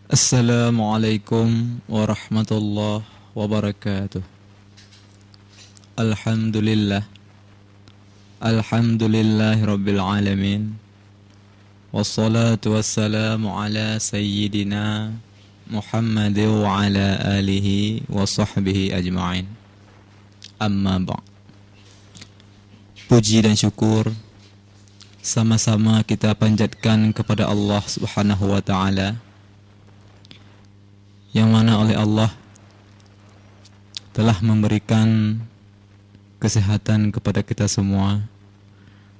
Assalamualaikum warahmatullahi wabarakatuh. Alhamdulillah. Alhamdulillahi rabbil alamin. Wassalatu wassalamu ala sayyidina Muhammad wa ala alihi wa sahbihi ajma'in. Amma ba'd. Puji dan syukur sama-sama kita panjatkan kepada Allah Subhanahu wa ta'ala, yang mana oleh Allah telah memberikan kesehatan kepada kita semua.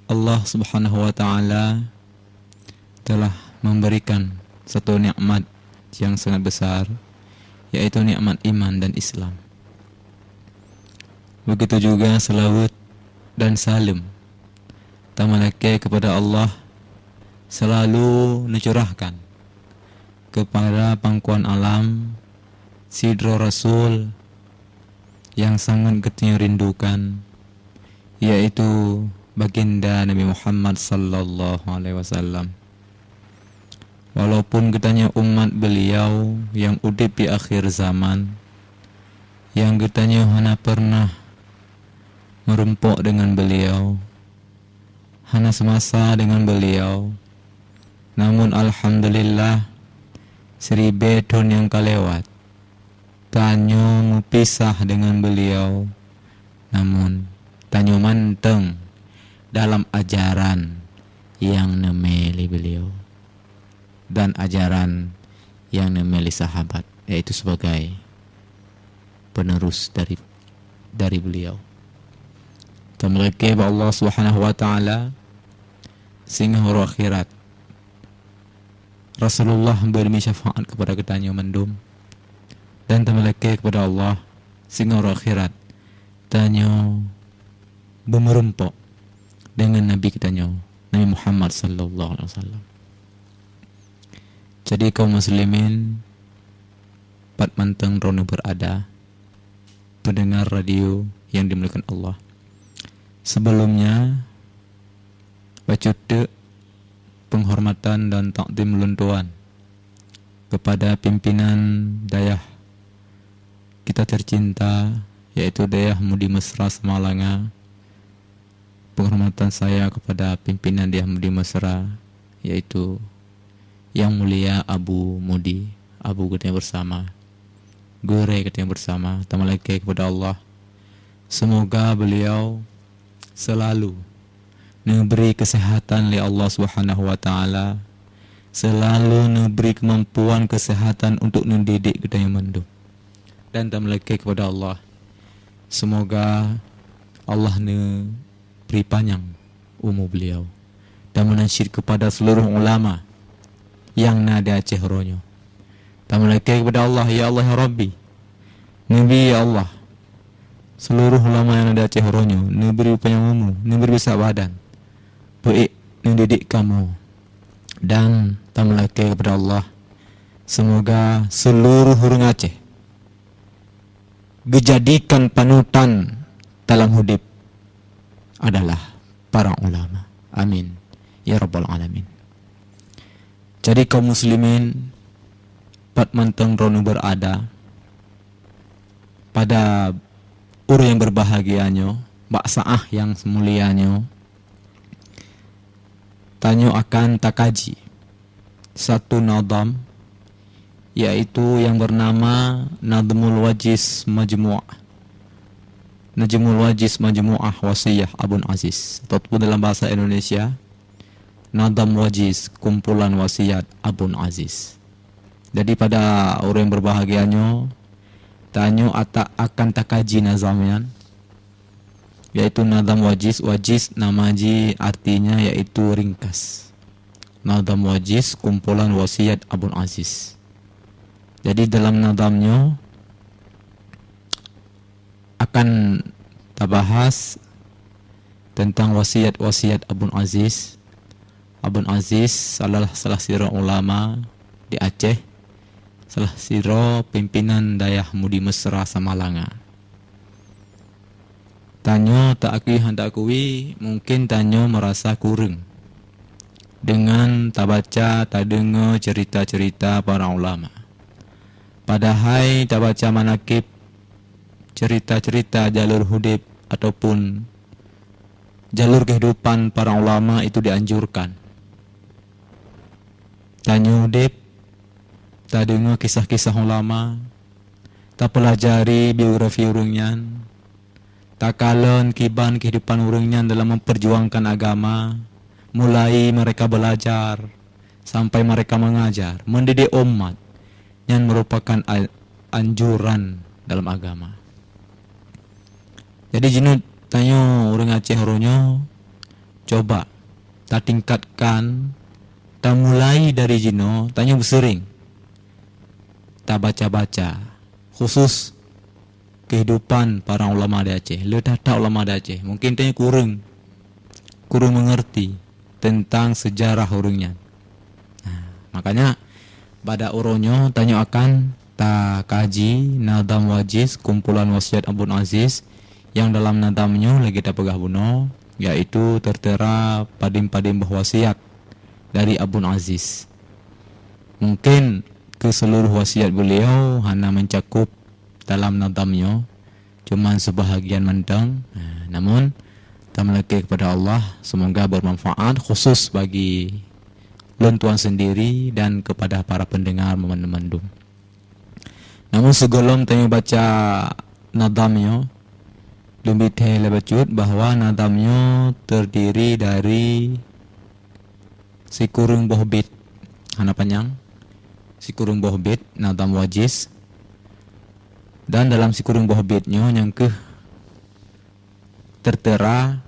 Allah Subhanahu wa ta'ala telah memberikan satu nikmat yang sangat besar, yaitu nikmat iman dan Islam. Begitu juga selawat dan salam tamalake kepada Allah selalu dicurahkan kepada pangkuan alam sidro Rasul yang sangat kita rindukan, yaitu baginda Nabi Muhammad sallallahu alaihi wasallam. Walaupun kitanya umat beliau yang udip di akhir zaman, yang kitanya hana pernah merempok dengan beliau, hana semasa dengan beliau, namun alhamdulillah seribu tahun yang kelewat tanyo mepisah dengan beliau, namun tanyo manteng dalam ajaran yang nemeli beliau dan ajaran yang nemeli sahabat, yaitu sebagai penerus dari beliau. Tamalake Allah Subhanahu wa ta'ala sehingga hari akhirat Rasulullah beri syafaat kepada kitanya mendum, dan tamalake kepada Allah sehingga hari akhirat tanyo bemerempok dengan Nabi kitanya Nabi Muhammad sallallahu alaihi wasallam. Jadi kaum muslimin pat manteng rono berada pendengar radio yang dimuliakan Allah. Sebelumnya bacude penghormatan dan takdim luntuan kepada pimpinan dayah kita tercinta, yaitu dayah Mudi Mesra Semalanga. Penghormatan saya kepada pimpinan dayah Mudi Mesra, yaitu Yang Mulia Abu Mudi, Abu katanya bersama, Gure katanya bersama. Tamalake kepada Allah, semoga beliau selalu memberi kesehatan oleh Allah Subhanahu wa ta'ala, selalu memberi kemampuan kesehatan untuk mendidik kita yang mendung. Dan tamalake kepada Allah, semoga Allah beri panjang umur beliau dan menansyid kepada seluruh ulama yang nada Aceh Ronyo. Tamalake kepada Allah, ya Allah ya Rabbi, Nabi ya Allah, seluruh ulama yang ada Aceh Ronyo, beri panjang umur, beri besar badan, baik mendidik kamu. Dan tamalake kepada Allah, semoga seluruh orang Aceh dijadikan panutan dalam hidup adalah para ulama. Amin ya rabbal alamin. Jadi kaum muslimin pat manteng rono berada pada ur yang berbahagianyo, baksaah yang semulianyo, tanyo akan takaji satu nadam, yaitu yang bernama Nadmul Wajiz Majmu'ah, Najmul Wajiz Majmu'ah Wasiyah Abun Aziz, ataupun dalam bahasa Indonesia Nadam Wajiz, kumpulan wasiat Abun Aziz. Jadi pada orang yang berbahagianyo tanyo akan takaji nazamian, yaitu Nadam Wajiz. Wajiz namaji artinya yaitu ringkas. Nadam Wajiz, kumpulan wasiat Abun Aziz. Jadi dalam nadamnya akan tabahas tentang wasiat-wasiat Abun Aziz. Abun Aziz adalah salah siro ulama di Aceh, salah siro pimpinan dayah Mudi Mesra Samalanga. Tanyo tak akui hendak akui, mungkin tanyo merasa kurang dengan tak baca, tak dengar cerita-cerita para ulama. Padahal tak baca manakib, cerita-cerita jalur hudib ataupun jalur kehidupan para ulama itu dianjurkan. Tanya hudib, tak dengar kisah-kisah ulama, tak pelajari biografi urangnya, tak kalen kiban kehidupan urangnya dalam memperjuangkan agama, mulai mereka belajar sampai mereka mengajar, mendidik umat yang merupakan anjuran dalam agama. Jadi jenuh tanya orang Aceh horonyo, coba tak tingkatkan, tak mulai dari jino, tanya bersering, tak baca-baca, khusus kehidupan para ulama di Aceh. Letak ulama di Aceh, mungkin tanya kurang mengerti tentang sejarah orangnya. Nah, makanya pada oronyo tanya akan tak kaji nadam wajiz kumpulan wasiat Abun Aziz yang dalam nadamnya lagi kita pegah buno, yaitu tertera padim-padim wasiat dari Abun Aziz. Mungkin ke seluruh wasiat beliau hanya mencakup dalam nadamnya cuman sebahagian mentang. Namun kita melekeh kepada Allah, semoga bermanfaat khusus bagi lentuan sendiri dan kepada para pendengar memandung. Namun sebelum tanya baca nadamnya, lebih lebacut bahwa nadamnya terdiri dari sikurung bohbit, hana panjang, sikurung bohbit, nadam wajiz, dan dalam sikurung bohbitnya yang tertera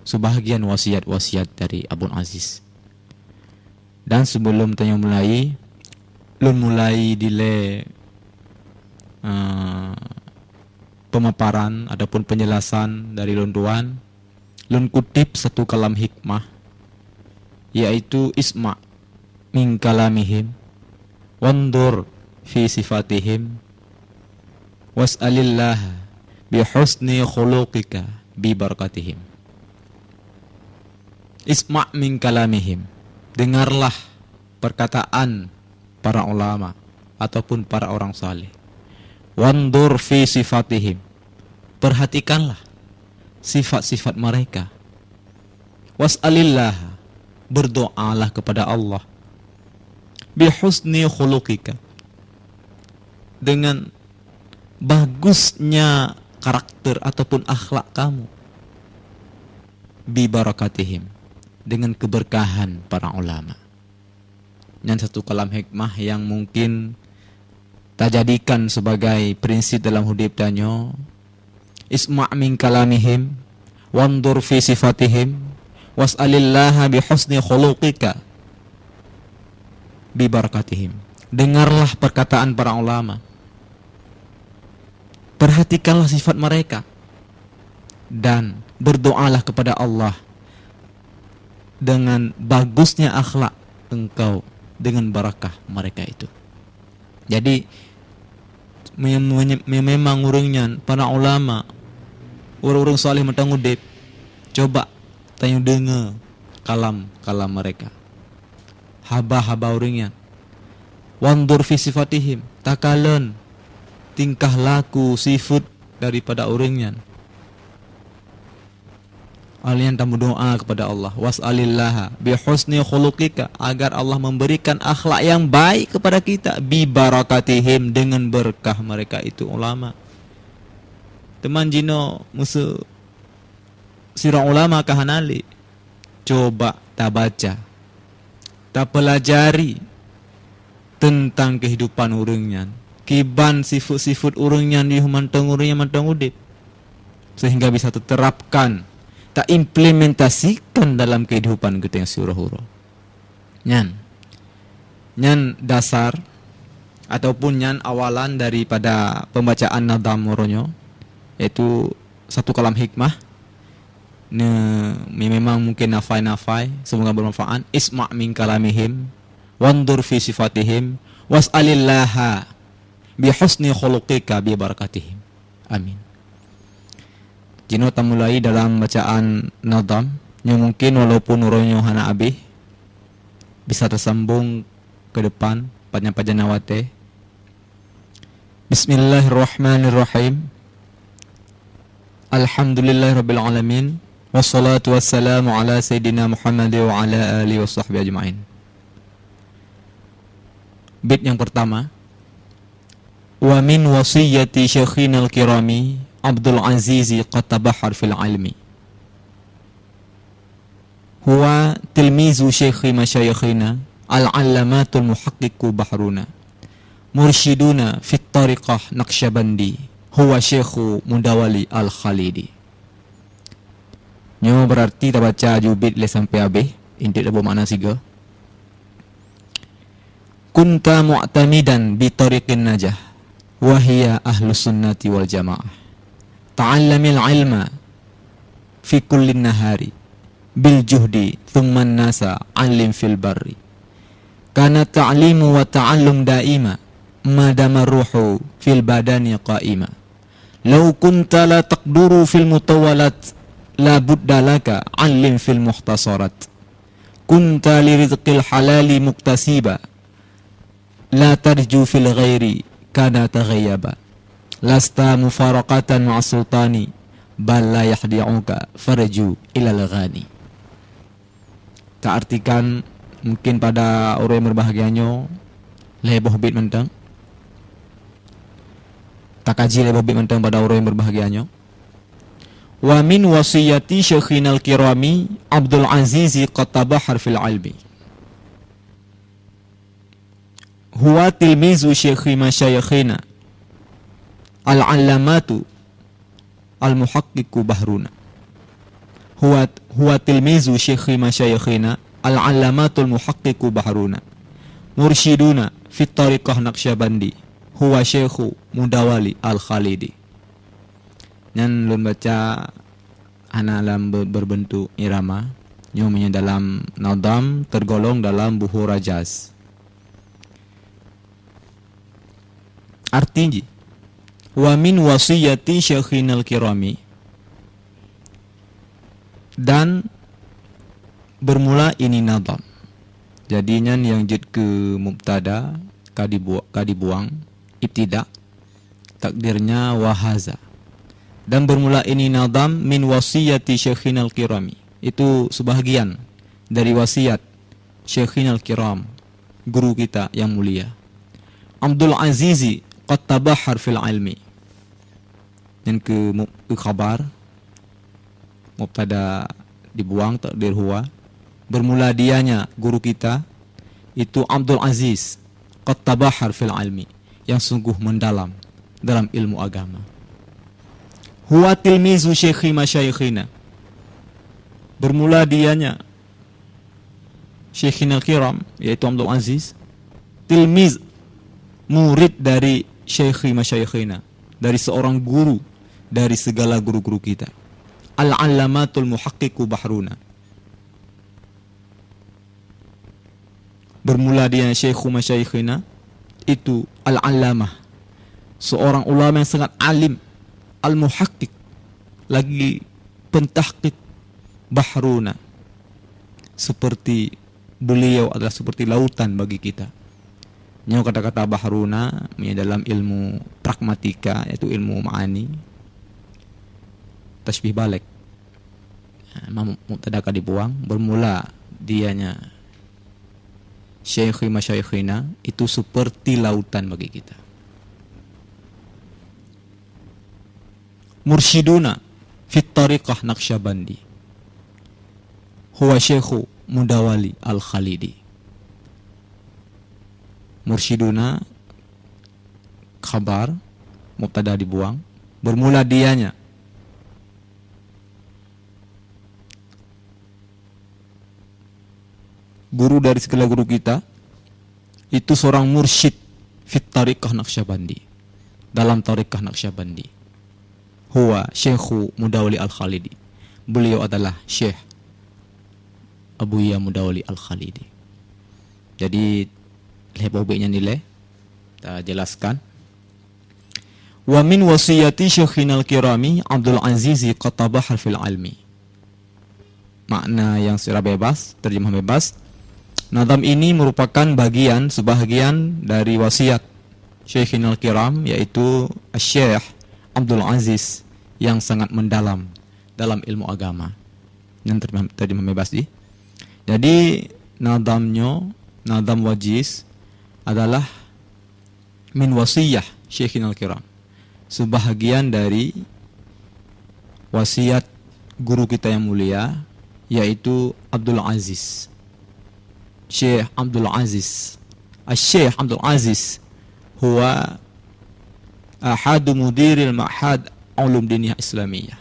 sebahagian wasiat-wasiat dari Abun Aziz. Dan sebelum tanya mulai dile pemaparan ataupun penjelasan dari lunduan, lun kutip satu kalam hikmah, yaitu isma' min kalamihim wandur fi sifatihim was'alillah bi husni khuluqika bi barakatihim. Isma' min kalamihim, dengarlah perkataan para ulama ataupun para orang saleh. Wandur fi sifatihim, perhatikanlah sifat-sifat mereka. Was'alillah, berdoalah kepada Allah. Bihusni khuluqika, dengan bagusnya karakter ataupun akhlak kamu. Bi barakatihim, dengan keberkahan para ulama. Yang satu kalam hikmah yang mungkin tak jadikan sebagai prinsip dalam hidup danyo. Isma' min kalamihim wandur fi sifatihim was'alillaha bi husni khuluqika bi barakatihim. Dengarlah perkataan para ulama, perhatikanlah sifat mereka, dan berdoalah kepada Allah dengan bagusnya akhlak engkau dengan barakah mereka itu. Jadi memang urangnya para ulama, orang-orang saleh matang udip, coba tanya dengar kalam mereka, haba urangnya. Wandur fi sifatihim, takalan tingkah laku sifat daripada urangnya. Kalian tamu doa kepada Allah, was'alillaha bi husni khuluqika, agar Allah memberikan akhlak yang baik kepada kita, bi barakatihim, dengan berkah mereka itu ulama. Teman jino musuh sirah ulama kahanali, coba tak baca, tak pelajari tentang kehidupan urangnya, kiban sifat-sifat urangnya di mantang udip, sehingga bisa terterapkan, tak implementasikan dalam kehidupan kita yang surah-hura. Nyan dasar ataupun nyan awalan daripada pembacaan nadam moronyo, yaitu satu kalam hikmah. Memang mungkin nafai, semoga bermanfaat. Isma' min kalamihim wandur fi sifatihim was'alillaha bi husni khuluqika bi barakatihim. Amin. Jino mulai dalam bacaan nadam Yang mungkin walaupun uronyo hana abih bisa tersambung ke depan pada pajanawate. Bismillahirrahmanirrahim. Alhamdulillahirabbil alamin. Wassalatu wassalamu ala sayyidina Muhammad wa ala alihi washabbihi ajmain. Bait yang pertama. Wa min wasiyyati syekhina al-kirami Abdul Azizi qatabahar fil ilmi. Huwa tilmizu syekhi masyayikhina al-allamatul muhaqqiqu bahruna. Mursyiduna fit tariqah Naqsyabandi. Huwa syekhu Mudawali al-Khalidi. Nyo berarti kita baca jubit le sampai habis. Inti ada bermakna siga. Kunta mu'tamidan bi tariqin najah. Wahia ahlus sunnati wal jamaah. Ta'allamil ilma fi kullin nahari. Bil juhdi thumman nasa alim fil barri. Kana ta'limu wa ta'allum daima. Madama ruhu fil badani qa'ima. Law kunta la taqduru fil mutawalat. La budda laka alim fil muhtasarat. Kunta li rizqil halali muktasiba. La tarju fil ghairi kana taghayyaba. Lasta mufaraqatan ma'a sultani. Bal la yahdi'uka farju ilal ghani. Tak artikan mungkin pada orang yang berbahagianya leboh bit mentang. Tak kaji leboh bit mentang pada orang yang berbahagianya. Wa min wasiyati syekhinal kirami Abdul Azizi qatabahar fil ilmi. Huwa tilmizu syekhi masyayikhina al-allamatu al-muhaqqiqu bahruna. Huwa tilmizu syekhi masyayikhina al-allamatul muhaqqiqu bahruna. Mursyiduna fit tariqah Naqsyabandi. Huwa syekhu Mudawali al-Khalidi. Yang lun baca ana dalam berbentuk irama, nyomnya dalam nadam tergolong dalam buhur rajaz. Artinya, wa min wasiyati syekhinal kirami, dan bermula ini nadam. Jadinya yang jid ke mubtada kadibuang ibtida, takdirnya wahaza. Dan bermula ini nadam min wasiyati syekhinal kirami. Itu sebahagian dari wasiat syekhinal kiram, guru kita yang mulia. Abdul Azizi qatabahar fil ilmi. Dan ke khabar mubtada dibuang takdir huwa. Bermula dianya guru kita itu Abdul Aziz qatabahar fil ilmi, yang sungguh mendalam dalam ilmu agama. Huwa tilmizu syekhi masyayikhina. Bermula dianya Syekhinal Kiram, yaitu Abdul Aziz, tilmiz, murid dari syekhi masyayikhina, dari seorang guru dari segala guru-guru kita. Al-allamatul muhaqqiqu bahruna. Bermula dianya syekhu masyayikhina itu al-allamah, seorang ulama yang sangat alim, al-muhaqqiq, lagi pentahqiq, bahruna, seperti beliau adalah seperti lautan bagi kita. Nyawa kata-kata bahruna dalam ilmu pragmatika, yaitu ilmu ma'ani, tasbih balik, mubtada dibuang, bermula dianya syekhi masyayikhina itu seperti lautan bagi kita. Mursyiduna fit tariqah Naqsyabandi. Huwa syekhu Mudawali al-Khalidi. Mursyiduna khabar mubtada dibuang, bermula dianya guru dari segala guru kita itu seorang mursyid fit tariqah Naqsyabandi, dalam tariqah Naqsyabandi. Huwa syekhu Mudawali al-Khalidi. Beliau adalah Syekh Abuya Mudawali al-Khalidi. Jadi lebih nilai kita jelaskan. Wa min wasiyati syekhinal kirami Abdul Azizi qatabahar fil ilmi. makna yang secara bebas, terjemah bebas. Nazam ini merupakan sebahagian dari wasiat Syekhinal Kiram, yaitu Syekh Abdul Aziz, yang sangat mendalam dalam ilmu agama. Yang terjemah bebas di. Jadi nazam wajiz adalah min wasiyah Syekhinal Kiram, sebahagian dari wasiat guru kita yang mulia, yaitu Abdul Aziz, Syekh Abdul Aziz. Syekh Abdul Aziz huwa ahadu mudiril ma'had ulum diniyah islamiyah.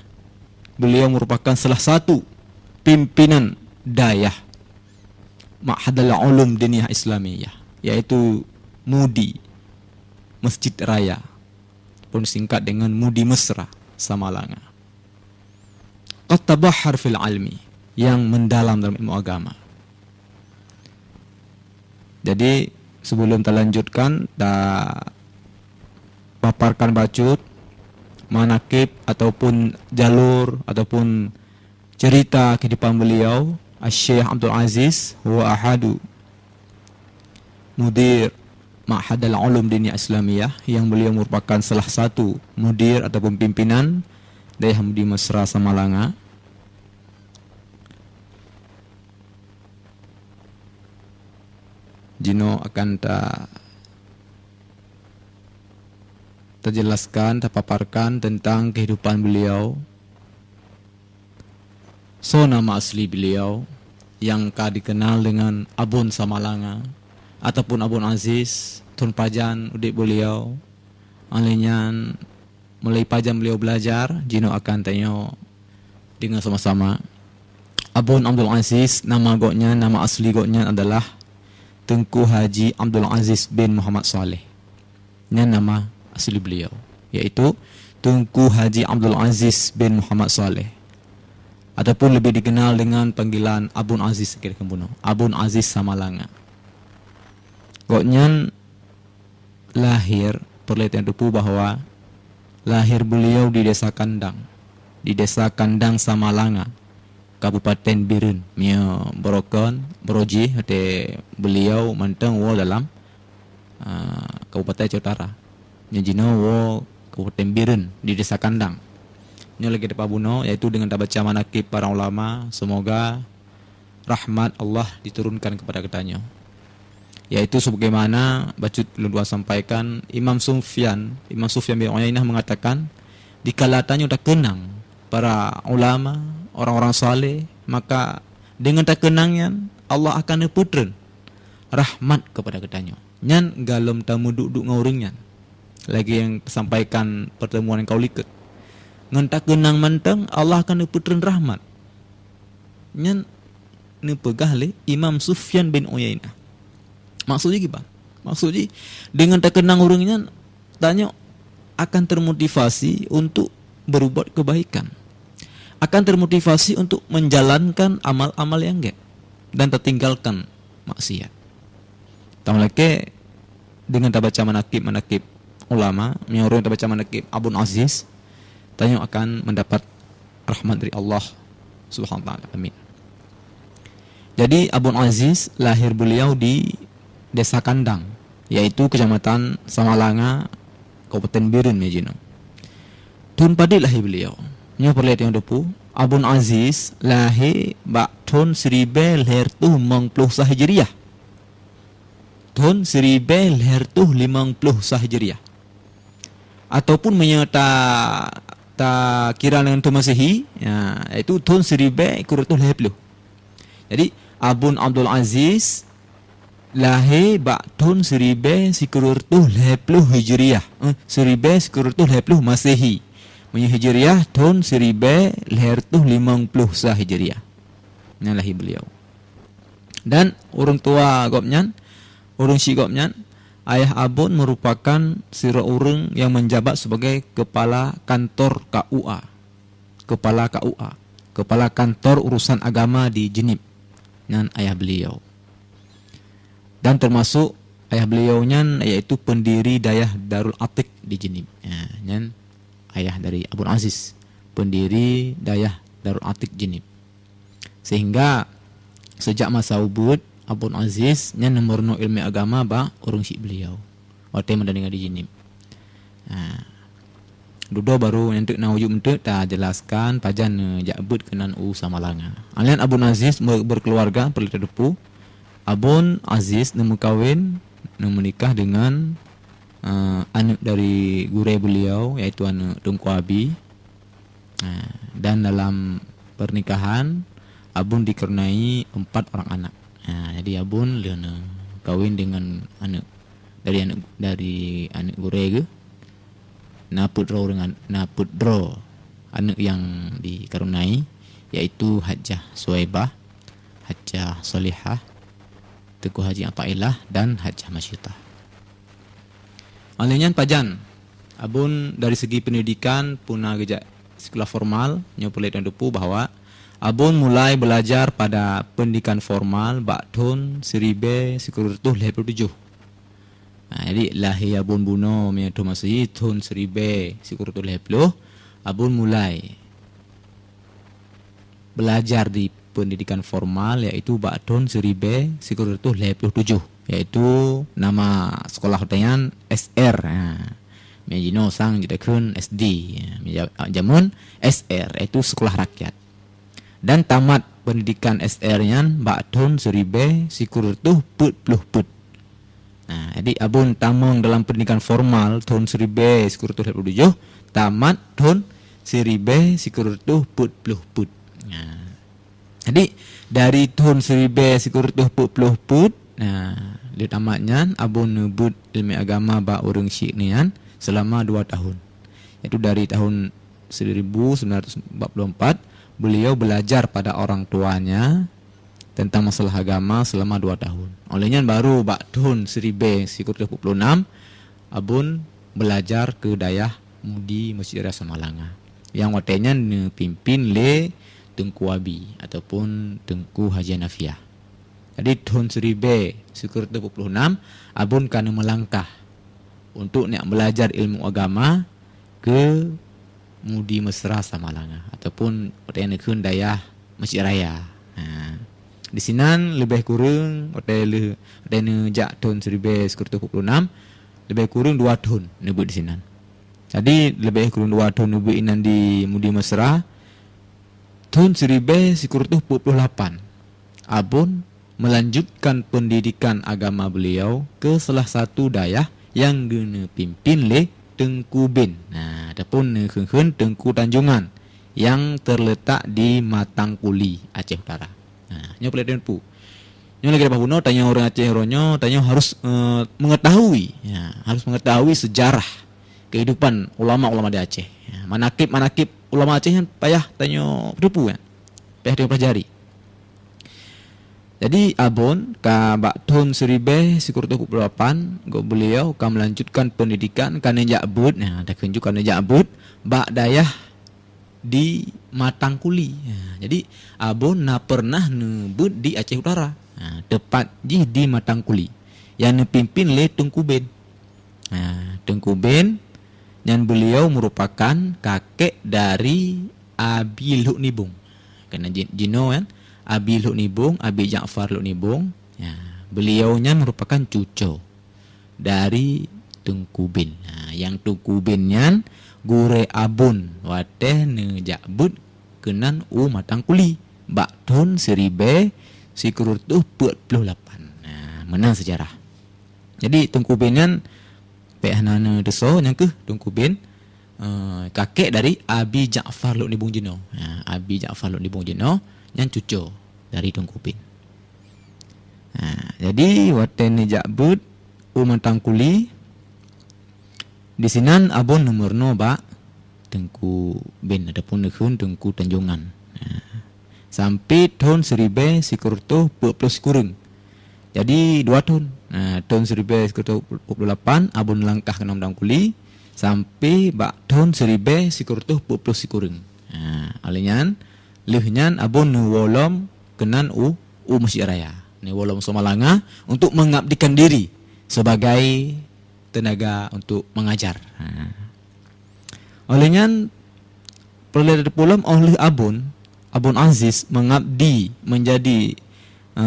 Beliau merupakan salah satu pimpinan dayah Ma'hadul Ulum Diniyah Islamiyah, yaitu MUDI, Masjid Raya, pun singkat dengan MUDI Mesra, Samalanga. Qad tabahhar fil ilmi, yang mendalam dalam ilmu agama. Jadi sebelum kita lanjutkan, paparkan bacot, manakib ataupun jalur ataupun cerita kehidupan beliau. Syekh Abdul Aziz huwa ahadu mudir Ma'hadul Ulum Diniyah Islamiyah, yang beliau merupakan salah satu mudir ataupun pimpinan Dayah Mudi Mesra Samalanga. Jino akan terjelaskan, terpaparkan tentang kehidupan beliau. So, nama asli beliau yang dikenal dengan Abun Samalanga ataupun Abun Aziz, Tun Pajan udik beliau. Alinyan mulai pajan beliau belajar, Jino akan tanya dengan sama-sama. Abun Abdul Aziz, nama asli goknya adalah Tengku Haji Abdul Aziz bin Muhammad Saleh. Ini nama asli beliau, yaitu Tengku Haji Abdul Aziz bin Muhammad Saleh, ataupun lebih dikenal dengan panggilan Abun Aziz kira-kira Abun Aziz Samalanga. Goknya lahir, perlihatkan dupu bahwa lahir beliau di Desa Kandang Samalanga, Kabupaten Biren, Mio Borokon, Boroji, beliau menteng dalam Kabupaten Aceh Utara. Nyajino Kabupaten Biren di Desa Kandang. Ini lagi depan buno, yaitu dengan baca manakib para ulama, semoga rahmat Allah diturunkan kepada ketanya. Yaitu sebagaimana bacot dua sampaikan, Imam Sufyan bin Uyainah mengatakan, dikala tanya tak kenang para ulama, orang-orang saleh, maka dengan tak kenangnya Allah akan neputren rahmat kepada ketanya. Nyan galom tamu duduk ngauringnya. Lagi yang sampaikan pertemuan yang kau liket. Ngentak genang menteng Allah akan neputren rahmat. Nyan nepegah le Imam Sufyan bin Uyainah. Maksudnya gimana? Maksudnya dengan tak kenang orangnya tanya akan termotivasi untuk berbuat kebaikan. Akan termotivasi untuk menjalankan amal-amal yang enggak dan tertinggalkan maksiat. Tamlake dengan baca manakib ulama, orang yang baca manakib Abun Aziz, tanya akan mendapat rahmat dari Allah Subhanahu wa taala. Amin. Jadi Abun Aziz lahir beliau di Desa Kandang, yaitu Kecamatan Samalanga, Kabupaten Biren Mejino. Tun padi lahir beliau. Nya perlihat yang depu, Abun Aziz lahir tahun 1050 Hijriah. Tahun 1050 Hijriah. Ataupun menyata kira dengan tahun Masehi, ya, itu tahun 1050. Jadi Abun Abdul Aziz lahir tahun 1050 Hijriah, 1050 Masehi. Hijriah tahun 1050 Hijriah. Ini lahir beliau. Dan orang tua gopnyan, orang si gopnyan, ayah Abun merupakan seorang yang menjabat sebagai kepala kantor KUA. Kepala kantor urusan agama di Jenib. Dan ayah beliau. Dan termasuk ayah beliaunya yaitu pendiri Dayah Darul Atik di Jenib. Ya, ayah dari Abun Aziz, pendiri Dayah Darul Atik Jenib. Sehingga sejak masa ubud Abun Aziz nya nomorno ilmu agama ba urung si beliau. Ote mendengar di jinim. Dudo baru nanti naujum ente ta jelaskan pajan jakbut kenan Samalanga. Alian Abun Aziz berkeluarga perlu terdepu. Abun Aziz nemu kawin nemu menikah dengan anak dari gure beliau yaitu anak Tunku Abi. Dan dalam pernikahan Abun dikaruniai 4 orang anak. Jadi Abun kawin dengan anak dari anak gure ke. Napudro dengan Napudro anak yang dikaruniai yaitu Hajjah Suwaibah, Hajjah Solihah, Teguh Haji Atailah dan Hajjah Masyitah. Alinyan pajan Abun dari segi pendidikan puna gejak sekolah formal nyopoleh dan depu bahwa Abun mulai belajar pada pendidikan formal bak tahun 1957. Jadi lahir Abun buno menyatu masih tahun 1950 Abun mulai belajar di pendidikan formal yaitu bak tahun 1957 yaitu nama sekolah hotelan SR. Mejino sang jadakun SD. Jamun SR yaitu sekolah rakyat. Dan tamat pendidikan SR-nya bak tahun 1940. Jadi Abun tamong dalam pendidikan formal tahun 1957 tamat tahun 1940. Jadi dari tahun 1940 di tamatnya Abun nebut ilmu agama ba urang syik nian selama 2 tahun. Itu dari tahun 1944 beliau belajar pada orang tuanya tentang masalah agama selama 2 tahun. Olehnya baru bak tahun 1946 Abun belajar ke dayah Mudi Masjid Raya Samalanga. Yang watenya pimpin le Tengku Abi ataupun Tengku Haji Nafiah. Jadi tahun 1946 Abun kena melangkah untuk nak belajar ilmu agama ke Mudi Mesra Samalanga ataupun watenya ke dayah Masjid Raya. Di sinan lebih kurang hotel jak tahun 1946 lebih kurang 2 tahun nebut di sinan. Jadi lebih kurang 2 tahun nebut inan di Mudi Mesra. Tahun 1948 Abun melanjutkan pendidikan agama beliau ke salah satu dayah yang dipimpin oleh Tengku Bin. Ataupun Tengku Tanjungan yang terletak di Matangkuli, Aceh Utara. Nyo pelajari pu. Nyo lagi dapat buno tanya orang Aceh ronyo, tanya harus mengetahui, harus mengetahui sejarah kehidupan ulama-ulama di Aceh. Manakib ulama Aceh yang payah tanya depu payah dia pelajari. Jadi Abun ka bak tahun 1948 go beliau ka melanjutkan pendidikan kana jakbut. Ada kunjuk kana jakbut bak dayah di Matangkuli. Jadi Abun pernah nebut di Aceh Utara. Tepat di Matangkuli. Yang dipimpin oleh Tengku Ben. Tengku Ben yang beliau merupakan kakek dari Abi Luk Nibung. Kena jino kan? Abi Luk Nibung, Abi Ja'far Luk Nibung. Beliaunya merupakan cucu dari Tengku Ben. Yang Tengku Ben yang gure Abun wateh ne jakbut kenan Matangkuli bak tahun 1948. Menang sejarah. Jadi Tengku Ben yang pehanana deso yang ke Tengku Ben kakek dari Abi Ja'far Luk Nibung Jino. Abi Ja'far Luk Nibung Jino yang cucu dari Tengku Ben. Jadi wateh ne jakbut Matangkuli. Di sinan Abun nomorno bak Tengku Ben ataupun Tengku Tanjungan. Sampai tahun 1940 kurang. Jadi 2 tahun. Tahun 1948 Abun langkah ke Matangkuli sampai bak tahun 1940 kurang. Alinyan leuhnyan Abun wolom kenan Masjid Raya. Ni wolom Samalanga untuk mengabdikan diri sebagai tenaga untuk mengajar. Olehnya perlu pulang oleh Abun Abun Aziz mengabdi menjadi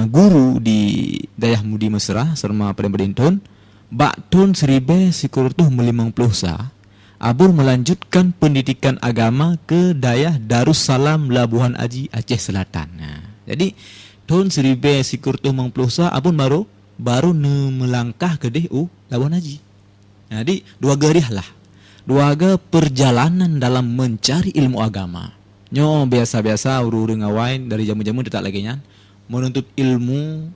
guru di Dayah Mudi Mesra selama pada Berdintun. Bak tahun 1950 Abun melanjutkan pendidikan agama ke Dayah Darussalam Labuhan Haji Aceh Selatan. Jadi tahun 1950 Abun baru melangkah ke DU Labuhan Haji. Jadi dua geriah lah. Dua perjalanan dalam mencari ilmu agama. Nyo biasa-biasa urung ngawai dari jamu-jamu tak lagi nya menuntut ilmu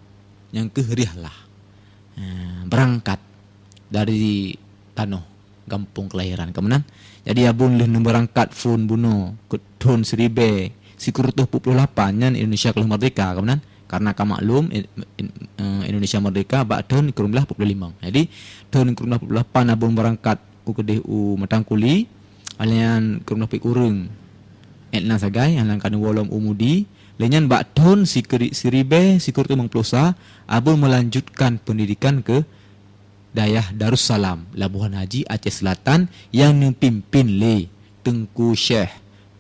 yang keheriah lah. Berangkat dari Tanoh kampung kelahiran kemenan. Jadi abun leh berangkat fun buno ke tahun 1948 nya Indonesia keluar merdeka kemenan. Karena kamaklum Indonesia merdeka bak tahun 1945. Jadi tahun 1948 abun berangkat ke DU Matangkuli alian kerumlah pikurung etna sagai alang kanu wolom umudi lenyan bak tahun siribe sikur tu mangplosa abun melanjutkan pendidikan ke Dayah Darussalam Labuhan Haji Aceh Selatan yang dipimpin le Tengku Syekh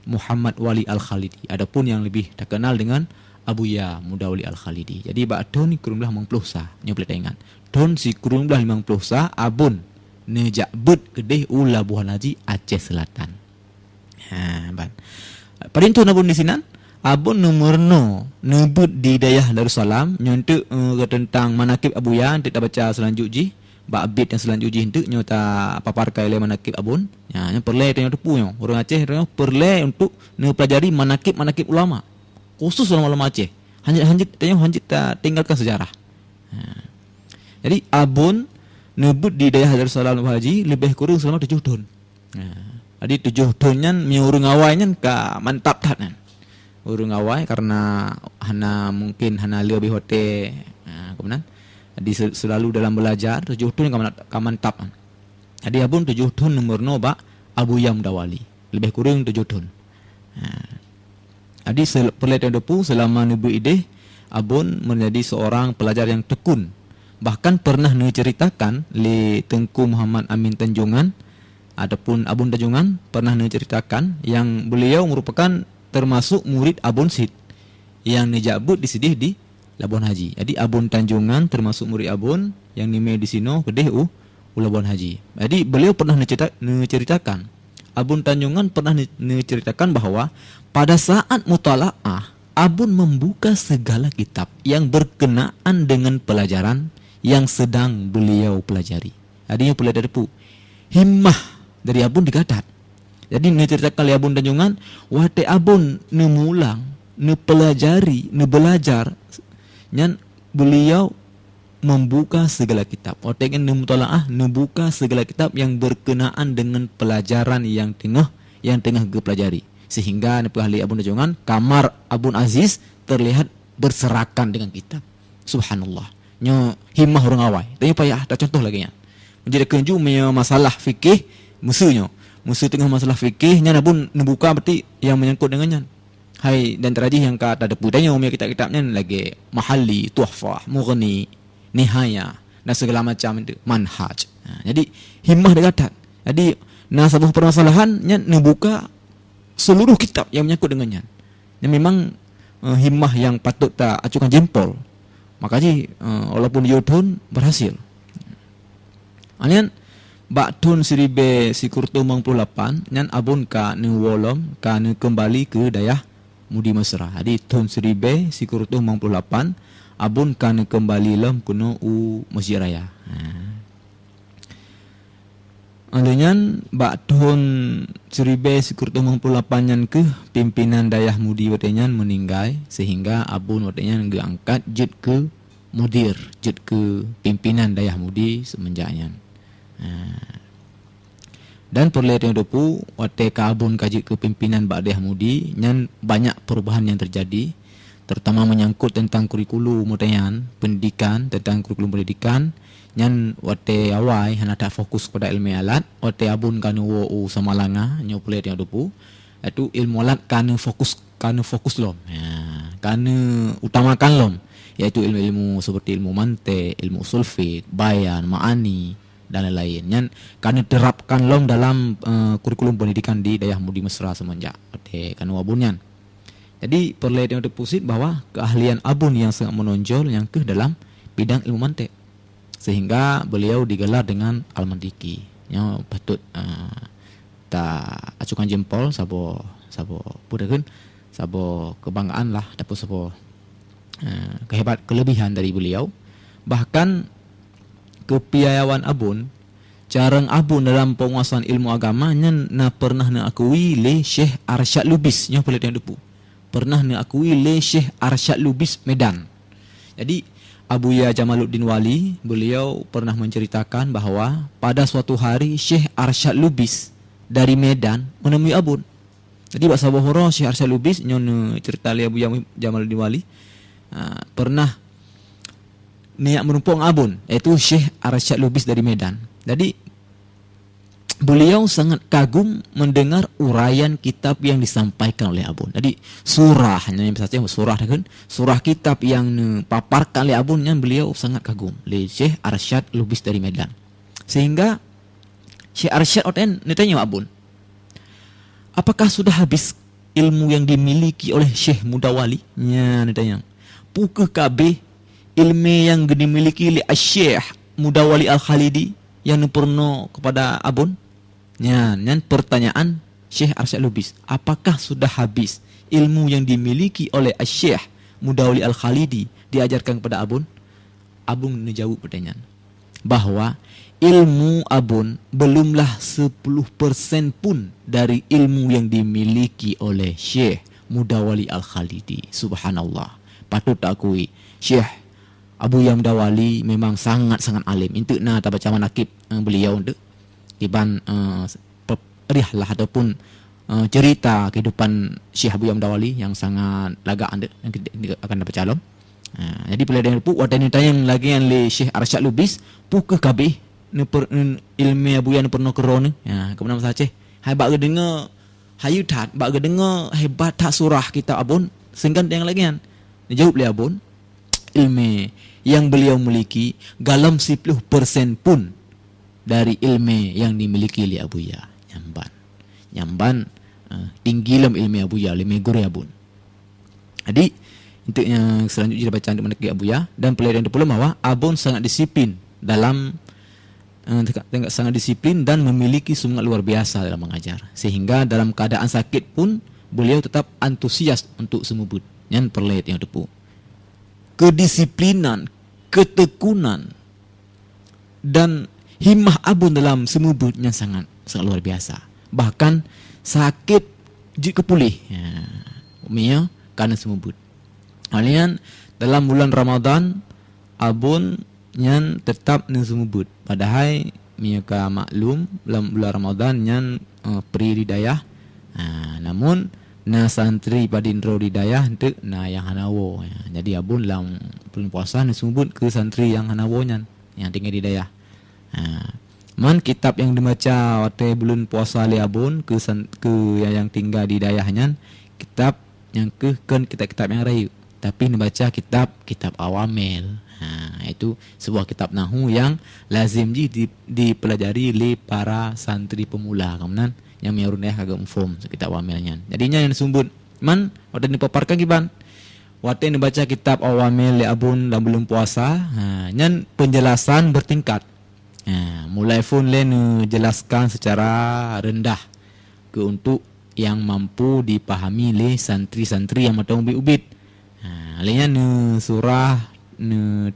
Muhammad Wali Al-Khalidi. Adapun yang lebih terkenal dengan Abuya Muda Wali Al-Khalidi. Jadi bak tahun kurumlah mangplosa nyo boleh ingat. Tahun kurumlah 50 abun nejak bet kedeh Labuhan Haji Aceh Selatan. Ban. Pada itu abun di sinan abun nomorno nebut di Dayah Darussalam nyontek tentang manakib Abuya untuk baca selanjutnya bak bit yang selanjutnya untuk nyota paparkai le manakib abun. Nya perle tanya tepunya. Orang Aceh perle untuk pelajari manakib ulama. Khusus ulama Aceh. Hanya tak tinggalkan sejarah. Jadi abun nebut di Dayah Darussalam Haji lebih kurang selama 7 tahun. Jadi 7 tahun nyan miurung awai nyan ka mantap tat nyan. Urung awai karena mungkin lebih hote kemudian jadi selalu dalam belajar 7 tahun ka mantap. Jadi abun 7 tahun nomor bak Abuya Muda Wali. Lebih kurang 7 tahun. Jadi perletian depu selama nebut ideh abun menjadi seorang pelajar yang tekun. Bahkan pernah diceritakan le Tengku Muhammad Amin Tanjungan ataupun Abun Tanjungan pernah diceritakan yang beliau merupakan termasuk murid Abun Sid yang dijabut disedih di Labuan Haji. Jadi Abun Tanjungan termasuk murid Abun yang nime di sino kedeh Labuan Haji. Jadi beliau pernah diceritakan Abun Tanjungan pernah diceritakan bahwa pada saat mutalaah Abun membuka segala kitab yang berkenaan dengan pelajaran yang sedang beliau pelajari. Adanya pelajari pu himmah dari Abun digadat. Jadi diceritakan oleh Abun Tanjungan, wate Abun nemulang, nepelajari, nebelajar, nyan beliau membuka segala kitab. Wate kan nemutalaah, nebuka segala kitab yang berkenaan dengan pelajaran yang tengah dipelajari. Sehingga nepelahli Abun Tanjungan, kamar Abun Aziz terlihat berserakan dengan kitab. Subhanallah. Nyo himmah orang awai. Tapi payah tak contoh lagi nya. Menjadi kenju masalah fikih musuhnya. Musuh tengah masalah fikih nya pun membuka berarti yang menyangkut dengannya. Hai dan terajih yang kata depu tanya kitab-kitabnya lagi Mahalli, Tuhfah, Mughni, Nihaya dan segala macam itu manhaj. Jadi himmah dekat. Jadi sebuah permasalahan nya membuka seluruh kitab yang menyangkut dengannya. Yang memang himmah yang patut tak acukan jempol. Makanya walaupun Yudhun berhasil. Anian bak tahun 1958 nyan abun ka ne wolom ka ne kembali ke Dayah Mudi Mesra. Jadi tahun 1958 abun ka ne kembali lem kuno Masjid Raya. Alenyan bak tahun 1958 nyan ke pimpinan Dayah Mudi watenyan meninggal sehingga abun watenyan diangkat jid ke mudir, jid ke pimpinan Dayah Mudi semenjaknya. Dan perletian depu wate ka abun kaji ke pimpinan bak Dayah Mudi nyan banyak perubahan yang terjadi terutama menyangkut tentang kurikulum watenyan pendidikan, tentang kurikulum pendidikan nyan wate awai hana tak fokus pada ilmu alat wate abun kanu wo Samalanga nyo pelet yang depu itu ilmu alat kanu fokus lom kanu utamakan lom yaitu ilmu seperti ilmu mantik, ilmu usul fiqh, bayan, ma'ani dan lain-lain nyan kanu terapkan lom dalam kurikulum pendidikan di Dayah Mudi Mesra semenjak wate kanu abun nyan. Jadi perlu dipusit bahwa keahlian Abun yang sangat menonjol yang dalam bidang ilmu mantik, sehingga beliau digelar dengan Al-Mantiki. Yang patut tak acukan jempol sabo pudakeun sabo kebanggaan lah dapur sabo kelebihan dari beliau. Bahkan kepiawaian Abun, carang Abun dalam penguasaan ilmu agamanya pernah akui le Syekh Arsyad Lubis nya boleh depu. Pernah akui le Syekh Arsyad Lubis Medan. Jadi Abuya Jamaluddin Wali beliau pernah menceritakan bahwa pada suatu hari Syekh Arsyad Lubis dari Medan menemui Abun. Jadi bahasa Bohoro Syekh Arsyad Lubis nyon cerita li Abuya Jamaluddin Wali pernah niat menumpang Abun, yaitu Syekh Arsyad Lubis dari Medan. Jadi beliau sangat kagum mendengar uraian kitab yang disampaikan oleh Abun. Jadi surahnya yang saja surah kitab yang paparkan oleh Abun yang beliau sangat kagum. Le Syekh Arsyad Lubis dari Medan. Sehingga Syekh Arsyad ditanya Abun, apakah sudah habis ilmu yang dimiliki oleh Syekh Mudawali? Nya ditanya. Pukeh kabeh ilmu yang dimiliki oleh Syekh Mudawali Al-Khalidi yang pernah kepada Abun? Nyan pertanyaan Syekh Arsyad Lubis, apakah sudah habis ilmu yang dimiliki oleh Syekh Mudawali Al-Khalidi diajarkan kepada Abun? Abun menjawab pertanyaan bahwa ilmu Abun belumlah 10% pun dari ilmu yang dimiliki oleh Syekh Mudawali Al-Khalidi. Subhanallah, patut akui Syekh Abu Yamdawali memang sangat-sangat alim. Itu tak baca manakib beliau untuk iban rihlah ataupun cerita kehidupan Syekh Abu Yamdawali yang sangat lagak anda yang akan dapat calon. Jadi pelajaran pu wadan tayang lagi yang le Syekh Arsyad Lubis pukeh kabeh ilmu Abu yang pernah kerona. Kemudian saja hai bak dengar hayu tat bak dengar hebat tak surah kita Abun sehingga yang lagi kan dijawab le Abun, ilmu yang beliau miliki galam 10% pun dari ilmu yang dimiliki oleh Abuya. Nyamban tinggi dalam ilmu Abuya, ilmu guru Abun. Jadi untuk yang selanjutnya kita baca untuk menekik Abuya dan pelajaran itu pula bahwa Abun sangat disiplin dalam sangat disiplin dan memiliki semangat luar biasa dalam mengajar, sehingga dalam keadaan sakit pun beliau tetap antusias untuk semubut. Yang perlet yang depu kedisiplinan, ketekunan dan himmah Abun dalam semubutnya sangat luar biasa. Bahkan sakit jika pulih karena semubut. Alian dalam bulan Ramadan Abun yang tetap semubut. Padahal mika maklum dalam bulan Ramadan yang pri didayah. Namun na santri padindro didayah untuk na yang hanawo. Jadi Abun dalam bulan puasa semubut ke santri yang hanawo yang tinggal didayah. Man kitab yang dibaca waktu bulan puasa le Abun ke yang tinggal di dayahnya kitab yang kitab yang rayu, tapi dibaca kitab Awamil. Itu sebuah kitab nahu yang lazim dipelajari oleh para santri pemula. Kemudian yang miaruneh agak umfum kitab Awamilnya. Jadinya yang disebut man waktu dipaparkan kiban waktu dibaca kitab Awamil le Abun dalam bulan puasa, nyan penjelasan bertingkat. Mulai pun jelaskan secara rendah ke untuk yang mampu dipahami oleh santri-santri yang matang ubit-ubit. Lainnya surah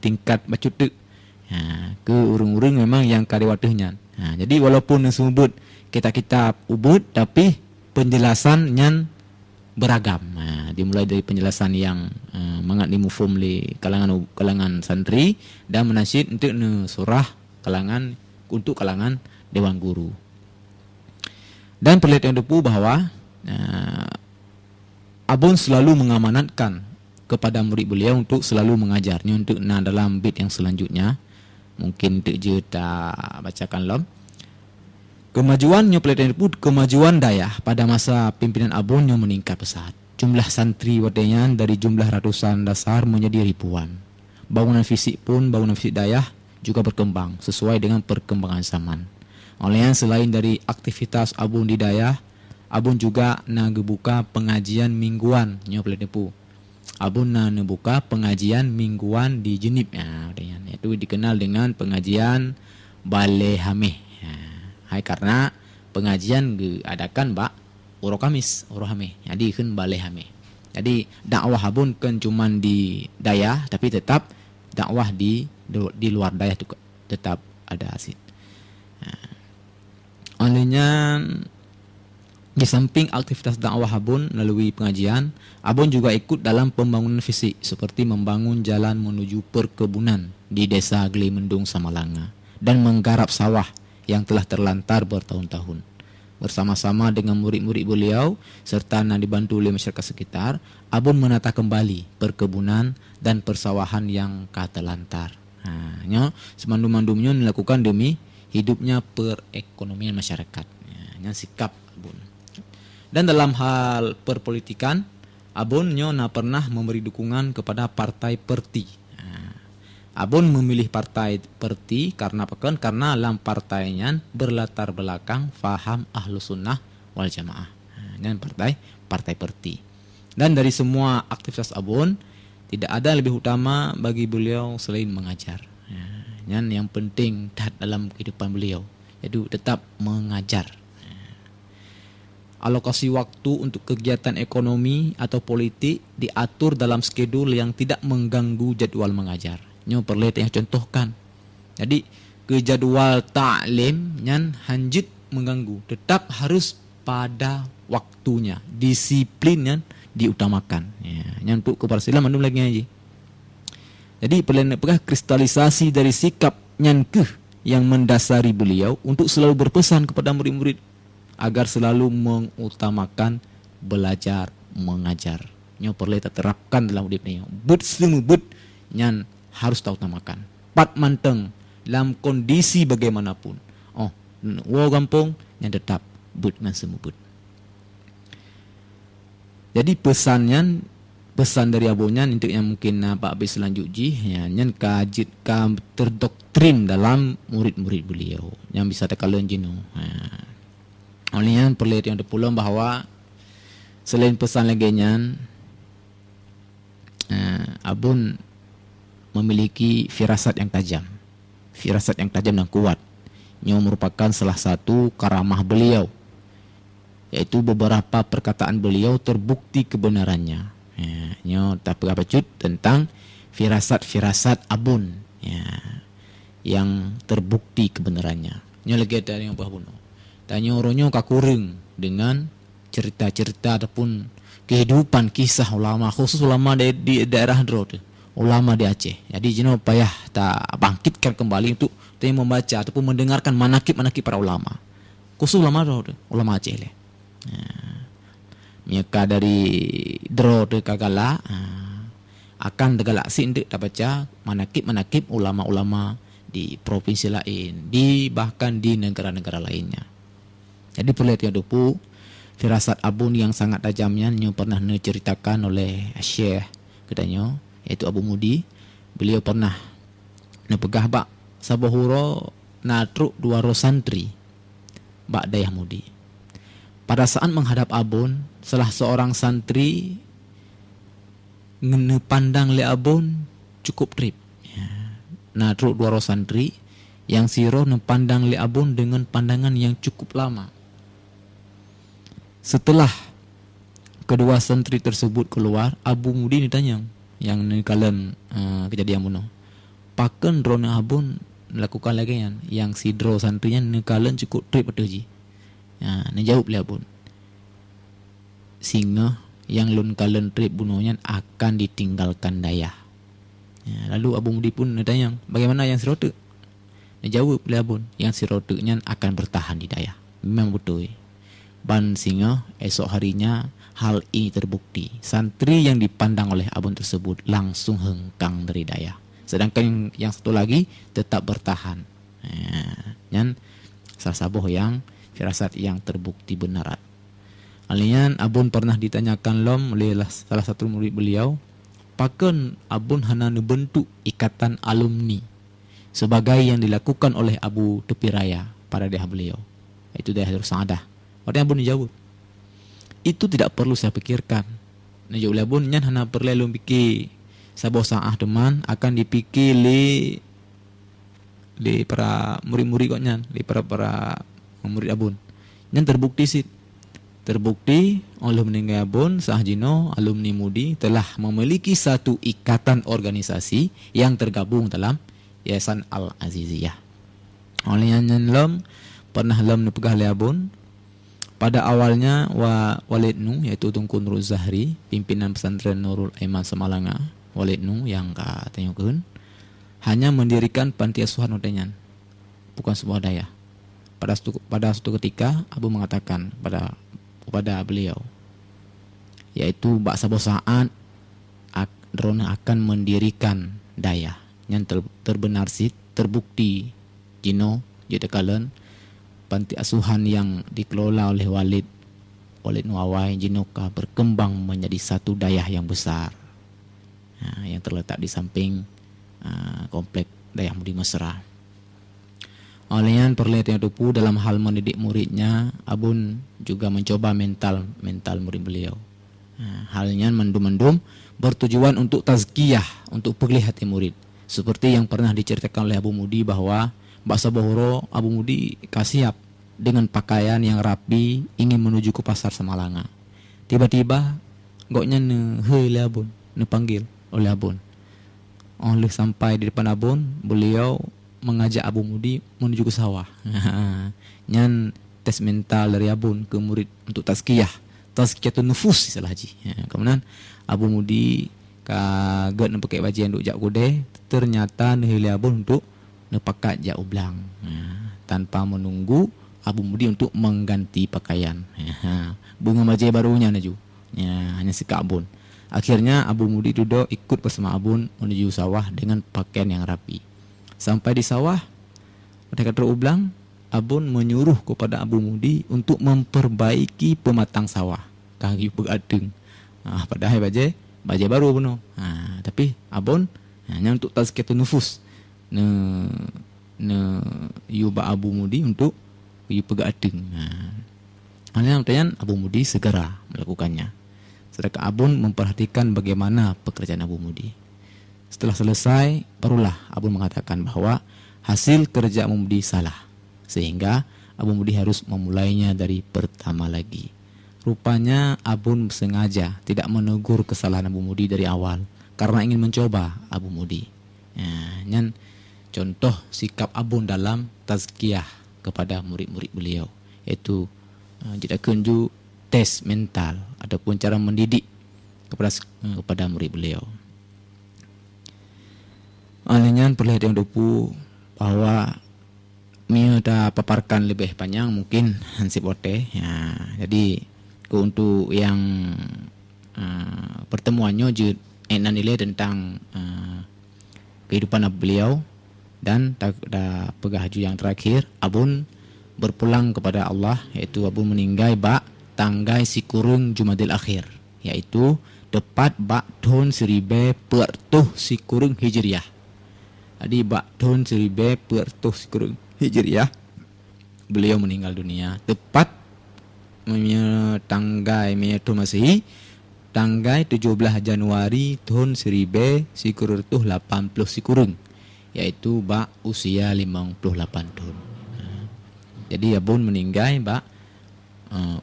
tingkat bacut ke urung-urung memang yang kariwatuhnya. Jadi walaupun sebut kitab-kitab ubud tapi penjelasannya beragam. Dimulai dari penjelasan yang mengat dimufum oleh kalangan santri dan menasyid untuk surah untuk kalangan dewan guru. Dan perlihat yang depu bahwa Abun selalu mengamanatkan kepada murid beliau untuk selalu mengajarnya untuk dalam bait yang selanjutnya. Mungkin untuk je tak bacakan lom. Kemajuannya perlihat yang depu, kemajuan dayah pada masa pimpinan Abun yang meningkat pesat. Jumlah santri wadanya dari jumlah ratusan dasar menjadi ribuan. Bangunan fisik dayah juga berkembang sesuai dengan perkembangan zaman. Oleh yang selain dari aktivitas Abun di dayah, Abun juga ngebuka pengajian mingguan nyo pelenepu. Abun ngebuka pengajian mingguan di Jenip ya, itu dikenal dengan pengajian Balai Hameh. Ya, hai karena pengajian diadakan Uro Kamis, Uro Hameh. Jadi kan Balai Hameh. Jadi dakwah abun kan cuman di daya, tapi tetap dakwah di luar daya juga tetap ada hasil. Olehnya di samping aktivitas dakwah abun melalui pengajian, abun juga ikut dalam pembangunan fisik seperti membangun jalan menuju perkebunan di desa Glimendung Samalanga dan menggarap sawah yang telah terlantar bertahun-tahun. Bersama-sama dengan murid-murid beliau serta dibantu oleh masyarakat sekitar, abun menata kembali perkebunan dan persawahan yang terlantar. Semandum-mandumnya dilakukan demi hidupnya perekonomian masyarakat. Sikap abun. Dan dalam hal perpolitikan, abun pernah memberi dukungan kepada Partai Perti. Abun memilih Partai Perti karena karena dalam partainya berlatar belakang faham Ahlus Sunnah wal Jamaah. Dan Partai Perti. Dan dari semua aktivitas abun, tidak ada lebih utama bagi beliau selain mengajar. Yang penting dalam kehidupan beliau, yaitu tetap mengajar. Alokasi waktu untuk kegiatan ekonomi atau politik diatur dalam skedul yang tidak mengganggu jadwal mengajar. Nyo perlu yang contohkan. Jadi ke jadwal taklim yang hanjit mengganggu, tetap harus pada waktunya, disiplin yang diutamakan. Yang untuk keberhasilan mandum lagi aja. Jadi apakah kristalisasi dari sikap yang mendasari beliau untuk selalu berpesan kepada murid-murid agar selalu mengutamakan belajar mengajar. Nyo perlu terapkan dalam hidup ni. Semua yang harus tahu utamakan. Pat manteng dalam kondisi bagaimanapun. Gampung yang tetap dengan semua Jadi pesan dari abonnya untuk yang mungkin Pak Abis selanjutnya yang kajit terdoktrin dalam murid-murid beliau yang bisa terkalen jenuh. Olehnya perlu yang pulang bahwa selain pesan laginya, abun memiliki firasat yang tajam dan kuat. Ini merupakan salah satu karamah beliau, yaitu beberapa perkataan beliau terbukti kebenarannya. Tak berapa tentang firasat abun yang terbukti kebenarannya. Ini lagi ada yang bunuh. Tanya orangnya kakurung dengan cerita-cerita ataupun kehidupan kisah ulama, khusus ulama di daerah Drod, ulama di Aceh. Jadi jino payah tak bangkitkan kembali untuk membaca ataupun mendengarkan manakib para ulama, khusus ulama Drod, ulama Aceh le. Mereka dari Drod kagala akan tegalaksi untuk baca manakib ulama-ulama di provinsi lain, bahkan di negara-negara lainnya. Jadi perlu yang dupu firasat abun yang sangat tajamnya yang pernah diceritakan oleh Syekh katanya, yaitu Abu Mudi. Beliau pernah nepegah sabohuro natruk 2 santri dayah Mudi. Pada saat menghadap abun, salah seorang santri ngepandang le abun cukup trip. Natruk 2 santri yang siro nepandang le abun dengan pandangan yang cukup lama. Setelah kedua santri tersebut keluar, Abu Mudi ditanya yang kalian kejadian bunuh. Paken drona abun melakukan lagi yang si dro santrinya kalian cukup trip atau ji. Jawab le abun. Singa yang lun kalian trip bunuhnya akan ditinggalkan daya. Lalu Abu Mudi pun ditanya, bagaimana yang sirote? Jawab le abun, yang sirotenya akan bertahan di daya. Memang betul. Ban singa esok harinya hal ini terbukti. Santri yang dipandang oleh abun tersebut langsung hengkang dari daya. Sedangkan yang satu lagi tetap bertahan. Dan salah sabuh yang firasat yang terbukti benar. Alian abun pernah ditanyakan oleh salah satu murid beliau, paken abun hana bentuk ikatan alumni sebagai yang dilakukan oleh Abu Tepi Raya pada daerah beliau, itu daerah Sa'adah. Orang abun dijawab, itu tidak perlu saya pikirkan. Najak ulah pun nyan hana perlu fikir. Sabo saah teman akan dipikir li para murid-murid kok nyan, li para murid abun. Nyan terbukti oleh meninggal abun sah jino alumni mudi telah memiliki satu ikatan organisasi yang tergabung dalam Yayasan Al-Aziziyah. Oleh nyan lom pernah lom nepegah li abun. Pada awalnya Walid Nu, yaitu Tungku Nurul Zahri, pimpinan pesantren Nurul Aiman Samalanga, Walid Nu yang katanyukeun hanya mendirikan panti asuhan utenyan, bukan sebuah daya. Pada suatu ketika Abu mengatakan kepada beliau, yaitu bak sabo saat drone akan mendirikan daya yang terbenar sih terbukti jino jadi kalen panti asuhan yang dikelola oleh Walid Nuawai Jinoka berkembang menjadi satu dayah yang besar, yang terletak di samping komplek Dayah Mudi Mesra. Olehnya perlihatnya tupu dalam hal mendidik muridnya, Abun juga mencoba mental murid beliau. Halnya mendum bertujuan untuk tazkiyah, untuk pulih hati murid. Seperti yang pernah diceritakan oleh Abu Mudi bahwa Baksa Bohoro Abu Mudi kasiap dengan pakaian yang rapi ingin menuju ke pasar Samalanga. Tiba-tiba goknya oleh Abun, panggil oleh Abun. Oleh sampai di depan Abun, beliau mengajak Abu Mudi menuju ke sawah. Nyan tes mental dari Abun ke murid untuk tazkiyatun nufus istilah haji. Kemudian Abu Mudi kaget pakai baju yang jak kude, ternyata oleh Abun untuk nepakat jak ublang, tanpa menunggu Abu Mudi untuk mengganti pakaian. Bunga baju barunya naju, hanya sikap Abun. Akhirnya Abu Mudi duduk ikut bersama Abun menuju sawah dengan pakaian yang rapi. Sampai di sawah, mereka terublang, Abun menyuruh kepada Abu Mudi untuk memperbaiki pematang sawah, kaki begadeng. Padahal baju baru benar. Tapi Abun hanya untuk tazkiyatun nufus. Yuba Abu Mudi untuk pegadeng. Kemudian Abu Mudi segera melakukannya. Sedangkan Abun memperhatikan bagaimana pekerjaan Abu Mudi. Setelah selesai, barulah Abun mengatakan bahwa hasil kerja Abu Mudi salah, sehingga Abu Mudi harus memulainya dari pertama lagi. Rupanya Abun sengaja tidak menegur kesalahan Abu Mudi dari awal karena ingin mencoba Abu Mudi. Nyan contoh sikap Abun dalam tazkiyah kepada murid-murid beliau, yaitu jika kunju tes mental ataupun cara mendidik kepada murid beliau. Alenya perlihat yang dupu bahwa Mio dah paparkan lebih panjang mungkin hansip ote. Jadi untuk yang pertemuannya enak nilai tentang kehidupan beliau dan dah pegahaju yang terakhir Abun berpulang kepada Allah, yaitu Abun meninggal tanggai sikurung Jumadil Akhir, yaitu tepat tahun 1000 sikurung Hijriah. Jadi tahun 1000 sikurung Hijriah beliau meninggal dunia tepat tanggai Masehi tanggai 17 Januari tahun 1000 sikurung 80 sikurung, yaitu usia 58 tahun. Jadi Abun meninggal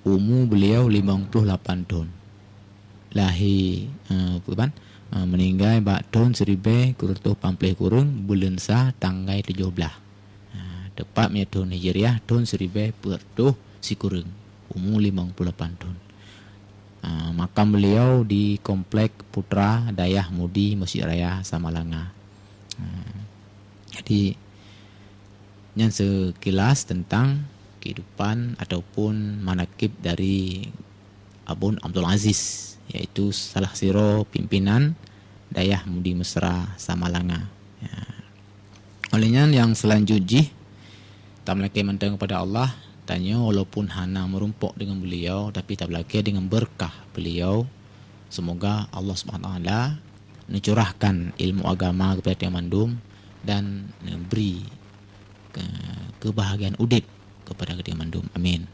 umur beliau 58 tahun. Lahir meninggal tahun 1000 kurun bulan sah tanggal 17. Tepat tahun Hijriah tahun 1000 sikurung umur 58 tahun. Makam beliau di Komplek Putra Dayah Mudi Masjid Raya Samalanga. Jadi yang sekilas tentang kehidupan ataupun manakib dari Abun Abdul Aziz, yaitu salah siro pimpinan Dayah Mudi Mesra Samalanga. Olehnya yang selanjutnya tak melaki mentang kepada Allah, tanya walaupun hana merumpok dengan beliau, tapi tak melaki dengan berkah beliau. Semoga Allah Subhanahu Wa Taala mencurahkan ilmu agama kepada Tiang Mandum dan beri kebahagiaan udip kepada Tiang Mandum. Amin.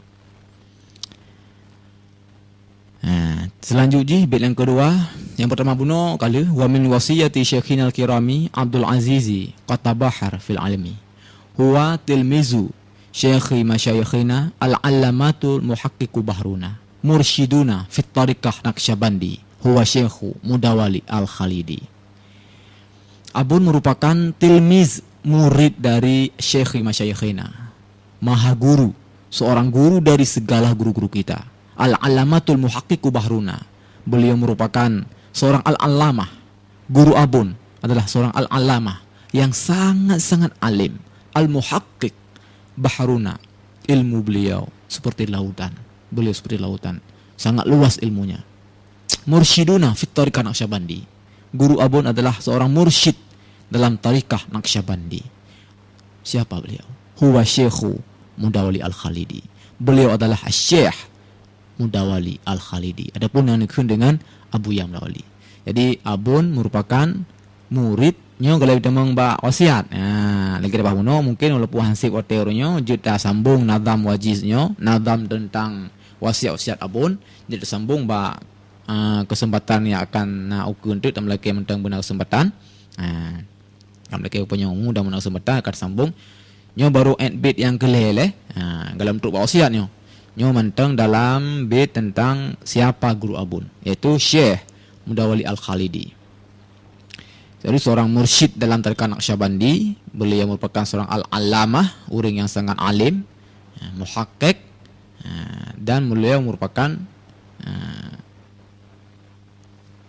Selanjutnya bait yang kedua, yang pertama buno kali wa min wasiyati syekhinal kirami Abdul Azizi qatabahar fil almi huwa tilmizu syekhi masyayikhina al-allamatul muhaqqiqu bahruna mursyiduna fit tariqah Naqsyabandi huwa syekhu Mudawali al-Khalidi. Abun merupakan tilmiz, murid dari syekhi masyayikhina, maha guru, seorang guru dari segala guru-guru kita. Al-allamatul muhaqqiqu bahruna, beliau merupakan seorang al-allamah. Guru Abun adalah seorang al-allamah yang sangat-sangat alim. Al-muhaqqiq bahruna, ilmu beliau seperti lautan. Beliau seperti lautan, sangat luas ilmunya. Mursyiduna fit tariqah Naqsyabandi, guru Abun adalah seorang mursyid dalam tarikah Naqsyabandi. Siapa beliau? Huwa syekhu Mudawali al-Khalidi, beliau adalah Syekh Mudawali al-Khalidi. Adapun yang dikenal dengan Abuya Mudawali. Jadi Abun merupakan muridnya kalau kita mengba wasiat. Nah, lagi ada bahuno mungkin walaupun hansip oteronya juta sambung nadam wajiznya, nadam tentang wasiat-wasiat Abun, jadi sambung ba kesempatan yang akan ukun tu tam lagi mentang benar kesempatan. Tam lagi punya umum dan benar kesempatan akan sambung. Nyo baru end bit yang kelele, dalam untuk wasiatnya. Nyo mentang dalam bit tentang siapa guru Abun, yaitu Syekh Mudawali al-Khalidi. Jadi seorang mursyid dalam tarikah Naqsyabandi, beliau merupakan seorang al-allamah, orang yang sangat alim, muhaqqiq, dan beliau merupakan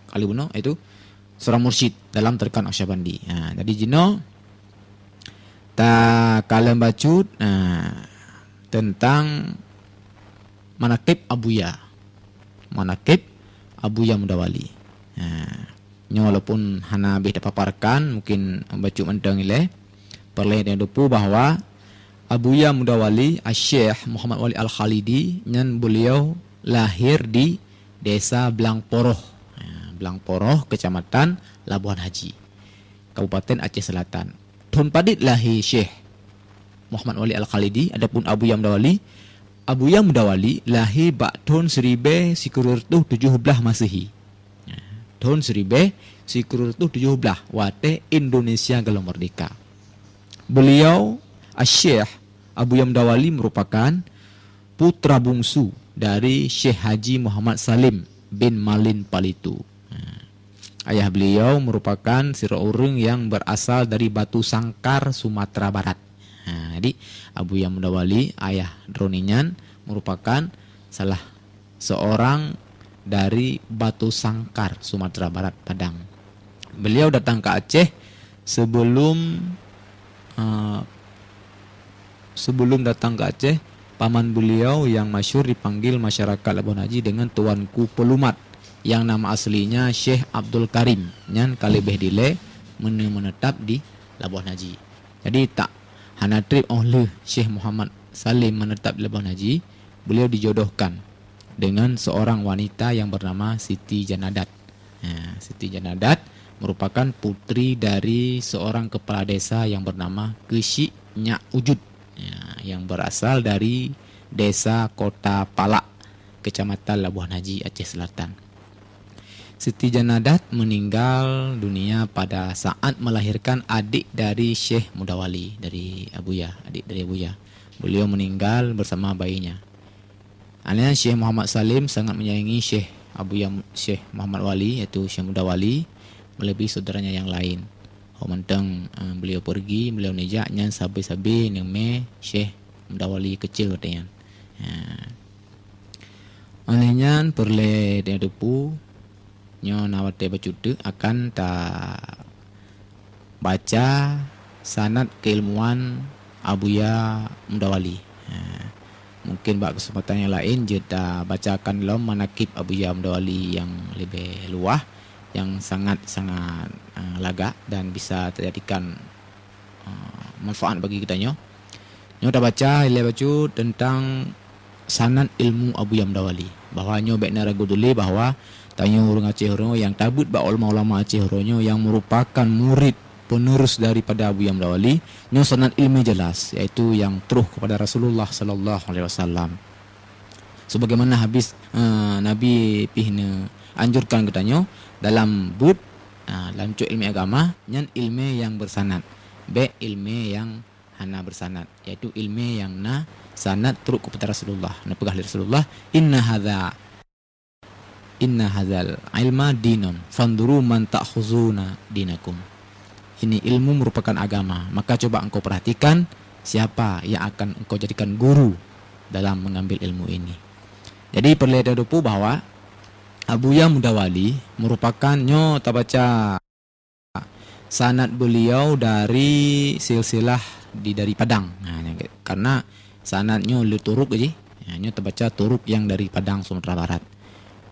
kalibuno itu seorang mursyid dalam tarikah Naqsyabandi. Jadi jino ta kalian bacut tentang manaqib Abuya, manaqib Abuya Mudawali. Nyo walaupun hana bih paparkan mungkin bacu mentang ile perle dan dupu bahwa Abuya Mudawali Syekh Muhammad Wali al-Khalidi nyan beliau lahir di desa Blangporoh, Blangporoh, Kecamatan Labuhan Haji, Kabupaten Aceh Selatan. Tahun padit lahir Syekh Muhammad Wali al-Khalidi. Adapun Abuya Mudawali lahir bak tahun 1917 Masehi. Tahun 1917 wate Indonesia gelem merdeka. Beliau Syekh Abuya Mudawali merupakan putra bungsu dari Syekh Haji Muhammad Salim bin Malin Palitu. Ayah beliau merupakan seorang yang berasal dari Batu Sangkar, Sumatera Barat. Jadi Abuya Mudawali, ayah Droninyan, merupakan salah seorang dari Batu Sangkar, Sumatera Barat, Padang. Beliau datang ke Aceh sebelum datang ke Aceh, paman beliau yang masyhur dipanggil masyarakat Labuhan Haji dengan Tuanku Pelumat, yang nama aslinya Syekh Abdul Karim, yang kalibeh dile menetap di Labuhan Haji. Jadi tak hana trip oleh Syekh Muhammad Salim menetap di Labuhan Haji, beliau dijodohkan dengan seorang wanita yang bernama Siti Janadat. Siti Janadat merupakan putri dari seorang kepala desa yang bernama Kesyik Nyak Ujud, yang berasal dari desa Kota Palak, Kecamatan Labuhan Haji, Aceh Selatan. Siti Janadat meninggal dunia pada saat melahirkan adik dari Syekh Mudawali, dari Abuya, adik dari Abuya. Beliau meninggal bersama bayinya. Alnya Syekh Muhammad Salim sangat menyayangi Syekh Syekh Muhammad Wali, yaitu Syekh Mudawali, melebihi saudaranya yang lain. Mentang beliau pergi, beliau nejaknya sabi-sabi neme Syekh Mudawali kecil katanya. Alnya perle dia depu nyo nawate bacude akan ta baca sanad keilmuan Abuya Mudawali. Mungkin bak kesempatan yang lain kita bacakan dalam manaqib Abuya Mudawali yang lebih luas, yang sangat-sangat laga dan bisa terjadikan manfaat bagi kita nyo. Nyo dah baca tentang sanad ilmu Abuya Mudawali, bahwa nyo baik naragu dulu bahwa tanya orang Aceh Horo yang tabut bak ulama-ulama Aceh Horonyo yang merupakan murid penerus daripada Abuya Mudawali, nyo sanad ilmu jelas, yaitu yang teruh kepada Rasulullah sallallahu alaihi wasallam. Sebagaimana habis Nabi pihna anjurkan katanya dalam bud dalam cuk ilmu agama nyan ilmu yang bersanad, be ilmu yang hana bersanad, yaitu ilmu yang na sanad turut kepada Rasulullah, na pegah Rasulullah, inna hadzal ilma dinun fanduru man ta'khuzuna dinakum. Ini ilmu merupakan agama, maka coba engkau perhatikan siapa yang akan engkau jadikan guru dalam mengambil ilmu ini. Jadi perlu ditupu bahwa Abuya Mudawali merupakan nyo tabaca sanad beliau dari silsilah dari Padang. Karena sanadnya le turuk aja, nyo tabaca turuk yang dari Padang Sumatera Barat.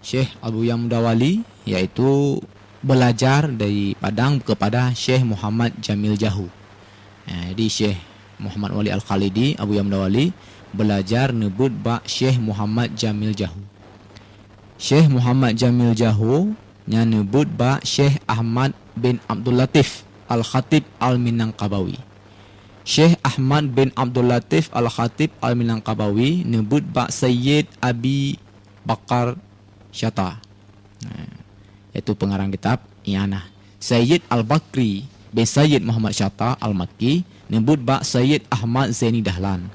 Syekh Abuya Mudawali yaitu belajar dari Padang kepada Syekh Muhammad Jamil Jahu. Jadi Syekh Muhammad Wali Al-Khalidi, Abuya Mudawali belajar nebut ba Syekh Muhammad Jamil Jahu. Syekh Muhammad Jamil Jahu nya nebut ba Syekh Ahmad bin Abdul Latif Al-Khatib Al-Minangkabawi. Syekh Ahmad bin Abdul Latif Al-Khatib Al-Minangkabawi nebut ba Sayyid Abi Bakar Syata, yaitu pengarang kitab I'anah. Sayyid Al-Bakri bin Sayyid Muhammad Syata Al-Makki nebut ba Sayyid Ahmad Zaini Dahlan.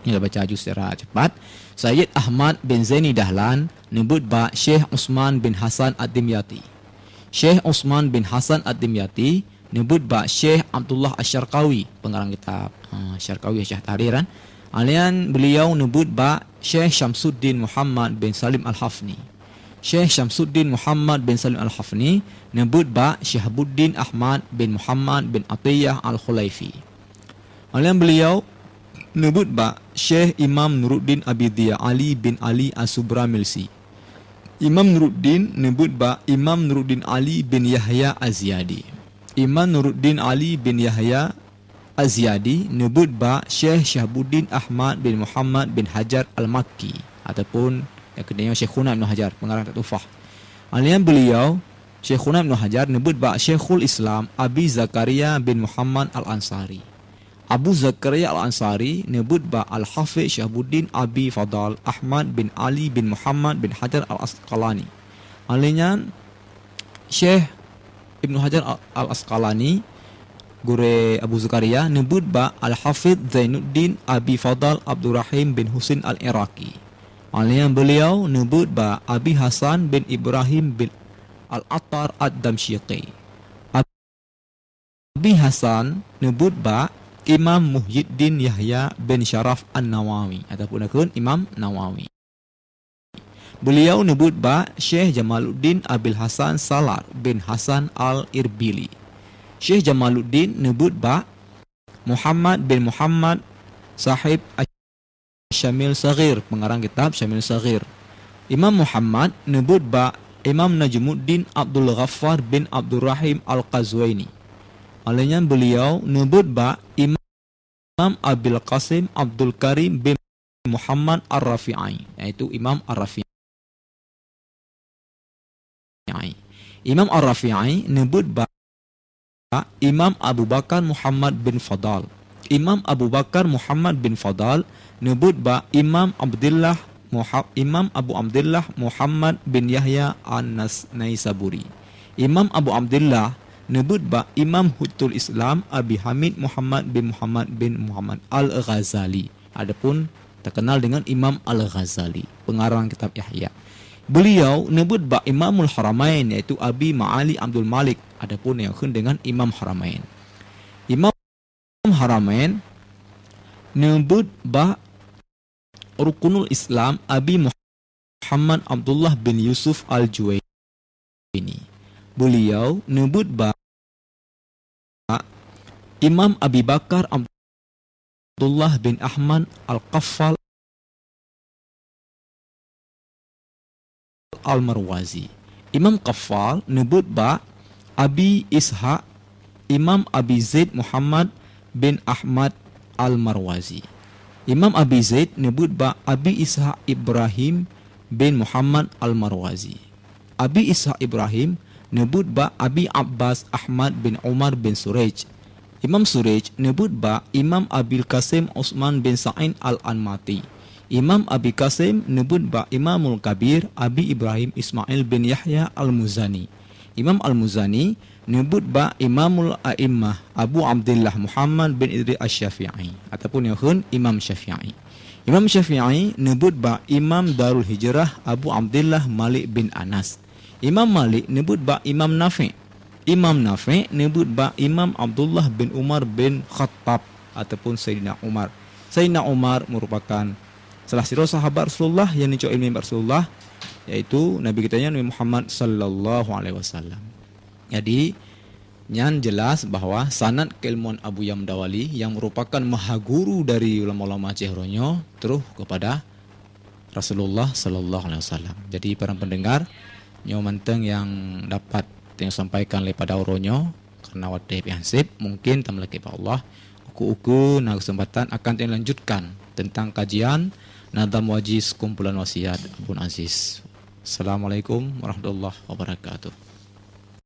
Ini baca aju secara cepat. Sayyid Ahmad bin Zaini Dahlan nebut ba Syekh Usman bin Hasan Ad-Dimyati. Syekh Usman bin Hasan Ad-Dimyati nebut ba Syekh Abdullah Asy-Syarqawi, pengarang kitab Syarqawi Syekh Tahriran. Alian beliau nebut ba Syekh Syamsuddin Muhammad bin Salim Al-Hafni. Syekh Syamsuddin Muhammad bin Salim Al-Hafni nebut ba Syihabuddin Ahmad bin Muhammad bin Atiyah Al-Khulaifi. Alian beliau nebut ba Syekh Imam Nuruddin Abidiyah Ali bin Ali As-Subramilsi. Imam Nuruddin nebut ba Imam Nuruddin Ali bin Yahya Az-Ziyadi. Imam Nuruddin Ali bin Yahya Az-Ziyadi nebut ba Syekh Syahabuddin Ahmad bin Muhammad bin Hajar Al-Makki ataupun yang kedua Syekhuna Ibn Hajar, pengarang Tufah. Alian beliau Syekhuna Ibn Hajar nebut ba Syekhul Islam Abi Zakaria bin Muhammad Al-Ansari. Abu Zakaria Al-Ansari nebut ba Al-Hafiz Syahabuddin Abi Fadal Ahmad bin Ali bin Muhammad bin Hajar Al-Asqalani. Alian Syekh Ibn Hajar Al-Asqalani gure Abu Zakaria nebut ba Al-Hafiz Zainuddin Abi Fadal Abdurrahim bin Husin Al-Iraqi. Alian beliau nebut ba Abi Hasan bin Ibrahim bin Al-Attar Ad-Damsyiqi. Abi Hasan nebut ba Imam Muhyiddin Yahya bin Syaraf An-Nawawi ataupun Imam Nawawi. Beliau nebut ba Syekh Jamaluddin Abil Hasan Salar bin Hasan Al-Irbili. Syekh Jamaluddin nebut ba Muhammad bin Muhammad Sahib Syamil Saghir, pengarang kitab Syamil Saghir. Imam Muhammad nebut ba Imam Najmuddin Abdul Ghaffar bin Abdurrahim Al-Qazwaini. Alanya beliau nebut ba Imam Abil Qasim Abdul Karim bin Muhammad Ar-Rafi'i, yaitu Imam Ar-Rafi'i. Imam Ar-Rafi'i nebut ba Imam Abu Bakar Muhammad bin Fadal. Imam Abu Bakar Muhammad bin Fadal nebut ba Imam Abu Abdullah Muhammad bin Yahya An-Naisaburi. Imam Abu Abdullah nebut ba Imam Hujjatul Islam Abi Hamid Muhammad bin Muhammad Al-Ghazali. Adapun terkenal dengan Imam Al-Ghazali, pengarang kitab Yahya. Beliau nebut ba Imamul Haramain, yaitu Abi Ma'ali Abdul Malik. Adapun yang dengan Imam Haramain. Imam Haramain nebut ba Rukunul Islam Abi Muhammad Abdullah bin Yusuf Al-Juwaini. Beliau nebut ba Imam Abi Bakar Abdullah bin Ahmad Al-Qaffal Al-Marwazi. Imam Qaffal nebut ba Abi Ishaq Imam Abi Zaid Muhammad bin Ahmad Al-Marwazi. Imam Abi Zaid nebut ba Abi Ishaq Ibrahim bin Muhammad Al-Marwazi. Abi Ishaq Ibrahim nebut ba Abi Abbas Ahmad bin Umar bin Suraj. Imam Suraj nebut ba Imam Abil Qasim Osman bin Sa'in Al-Anmati. Imam Abi Qasim nyebut ba Imamul Kabir Abi Ibrahim Ismail bin Yahya Al-Muzani. Imam Al-Muzani nyebut ba Imamul A'immah Abu Abdullah Muhammad bin Idris Asy-Syafi'i ataupun yang Imam Syafi'i. Imam Syafi'i nyebut ba Imam Darul Hijrah Abu Abdullah Malik bin Anas. Imam Malik nyebut ba Imam Nafi'. Imam Nafi' nyebut ba Imam Abdullah bin Umar bin Khattab ataupun Sayyidina Umar. Sayyidina Umar merupakan salah satu sahabat Rasulullah yang dicok ilmu Rasulullah, yaitu Nabi kita Nabi Muhammad sallallahu alaihi wasallam. Jadi nyan jelas bahwa sanad keilmuan Abu Yamdawali yang merupakan mahaguru dari ulama-ulama Cihronyo terus kepada Rasulullah sallallahu alaihi wasallam. Jadi para pendengar nyo manteng yang dapat yang sampaikan lepada uronyo karena wadai piansip mungkin tamlaki pa Allah uku-uku na kesempatan akan dilanjutkan tentang kajian Nadam Wajiz kumpulan wasiat Abun Aziz. Assalamualaikum warahmatullahi wabarakatuh.